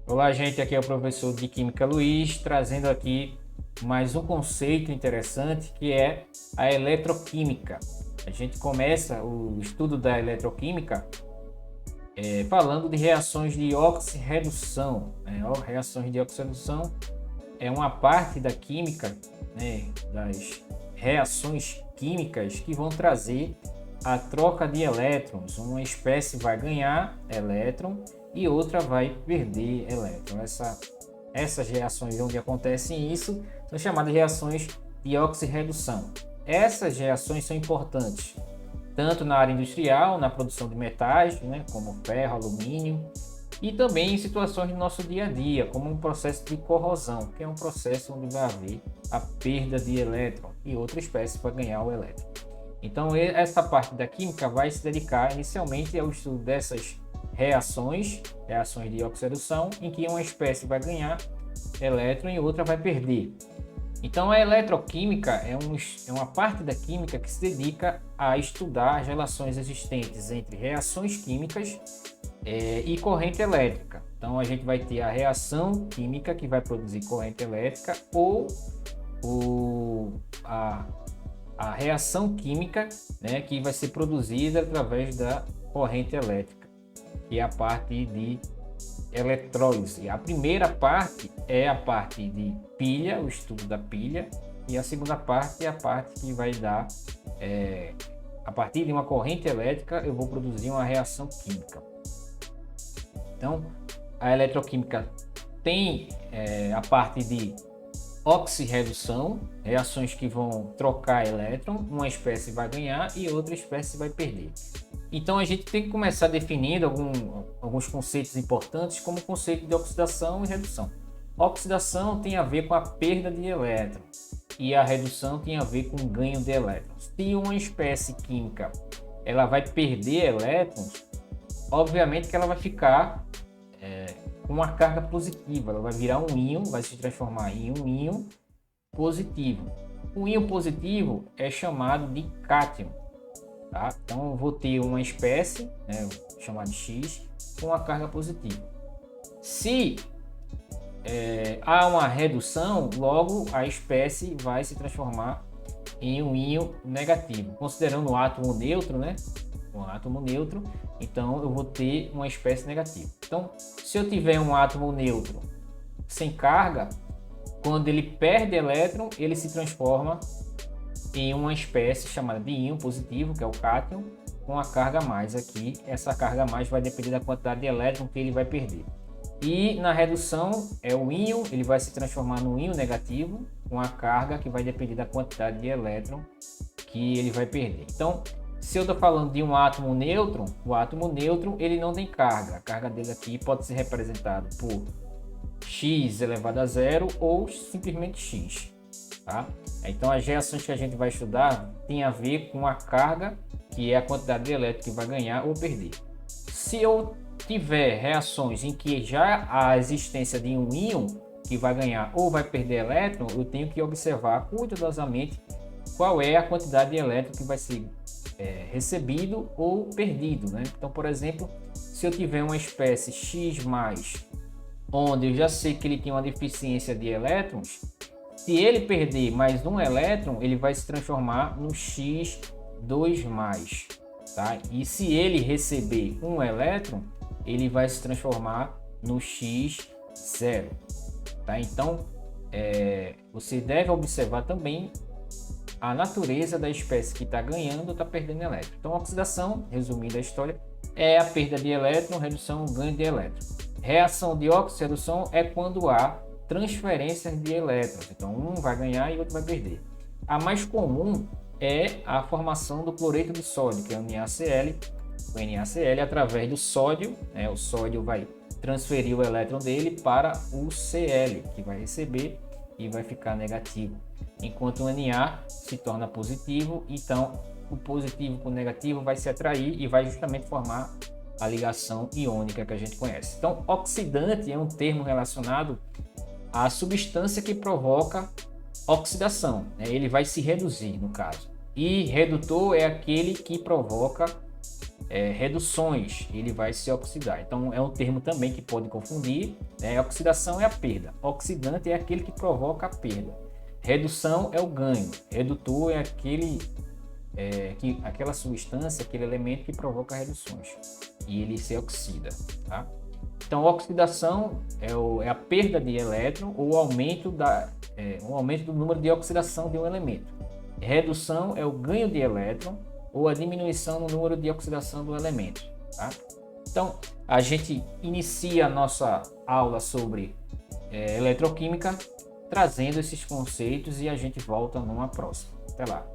Olá, gente. Aqui é o professor de Química Luiz, trazendo aqui mais um conceito interessante que é a eletroquímica. A gente começa o estudo da eletroquímica falando de reações de oxirredução. Reações de oxirredução é uma parte da química, né, das reações químicas que vão trazer a troca de elétrons. Uma espécie vai ganhar elétron e outra vai perder elétron. Essas reações onde acontecem isso são chamadas de reações de oxirredução. Essas reações são importantes tanto na área industrial, na produção de metais, né, como ferro, alumínio, e também em situações do nosso dia a dia, como um processo de corrosão, que é um processo onde vai haver a perda de elétron e outra espécie vai ganhar o elétron. Então, essa parte da química vai se dedicar inicialmente ao estudo dessas reações de oxidação, em que uma espécie vai ganhar elétron e outra vai perder. Então, a eletroquímica é uma parte da química que se dedica a estudar as relações existentes entre reações químicas e corrente elétrica. Então, a gente vai ter a reação química que vai produzir corrente elétrica ou a reação química, né, que vai ser produzida através da corrente elétrica, que é a parte de eletrólise. A primeira parte é a parte de pilha, o estudo da pilha, e a segunda parte é a parte que vai dar, a partir de uma corrente elétrica, eu vou produzir uma reação química. Então, a eletroquímica tem a parte de oxirredução, reações que vão trocar elétron, uma espécie vai ganhar e outra espécie vai perder. Então a gente tem que começar definindo alguns conceitos importantes, como o conceito de oxidação e redução. A oxidação tem a ver com a perda de elétrons e a redução tem a ver com o ganho de elétrons. Se uma espécie química ela vai perder elétrons, obviamente que ela vai ficar com uma carga positiva, ela vai virar um íon, vai se transformar em um íon positivo. O íon positivo é chamado de cátion. Tá? Então eu vou ter uma espécie, né, chamada de X, com uma carga positiva. Se há uma redução, logo a espécie vai se transformar em um íon negativo. Considerando o átomo neutro, né? Um átomo neutro, então eu vou ter uma espécie negativa. Então, se eu tiver um átomo neutro sem carga, quando ele perde elétron, ele se transforma em uma espécie chamada de íon positivo, que é o cátion, com a carga mais aqui. Essa carga mais vai depender da quantidade de elétron que ele vai perder. E na redução é o íon, ele vai se transformar num íon negativo, com a carga que vai depender da quantidade de elétron que ele vai perder. Então, se eu estou falando de um átomo nêutron, o átomo nêutron ele não tem carga. A carga dele aqui pode ser representada por x elevado a zero ou simplesmente x. Tá? Então as reações que a gente vai estudar tem a ver com a carga, que é a quantidade de elétron que vai ganhar ou perder. Se eu tiver reações em que já há a existência de um íon que vai ganhar ou vai perder elétron, eu tenho que observar cuidadosamente qual é a quantidade de elétron que vai ser recebido ou perdido, né? Então, por exemplo, se eu tiver uma espécie X+, onde eu já sei que ele tem uma deficiência de elétrons, se ele perder mais um elétron, ele vai se transformar no X2+, tá? E se ele receber um elétron, ele vai se transformar no X0, tá? Então, você deve observar também a natureza da espécie que está ganhando ou está perdendo elétron. Então, a oxidação, resumindo a história, é a perda de elétron, redução, ganho de elétron. Reação de oxirredução é quando há transferências de elétrons. Então, um vai ganhar e outro vai perder. A mais comum é a formação do cloreto de sódio, que é o NaCl. O NaCl, através do sódio, o sódio vai transferir o elétron dele para o Cl, que vai receber e vai ficar negativo. Enquanto o Na se torna positivo, então o positivo com o negativo vai se atrair e vai justamente formar a ligação iônica que a gente conhece. Então, oxidante é um termo relacionado à substância que provoca oxidação, ele vai se reduzir no caso. E redutor é aquele que provoca reduções, ele vai se oxidar. Então é um termo também que pode confundir, né? Oxidação é a perda, oxidante é aquele que provoca a perda, redução é o ganho, redutor é aquela substância, aquele elemento que provoca reduções e ele se oxida, tá? Então oxidação é a perda de elétron ou o aumento do número de oxidação de um elemento. Redução é o ganho de elétron ou a diminuição no número de oxidação do elemento, tá? Então, a gente inicia a nossa aula sobre eletroquímica trazendo esses conceitos e a gente volta numa próxima. Até lá!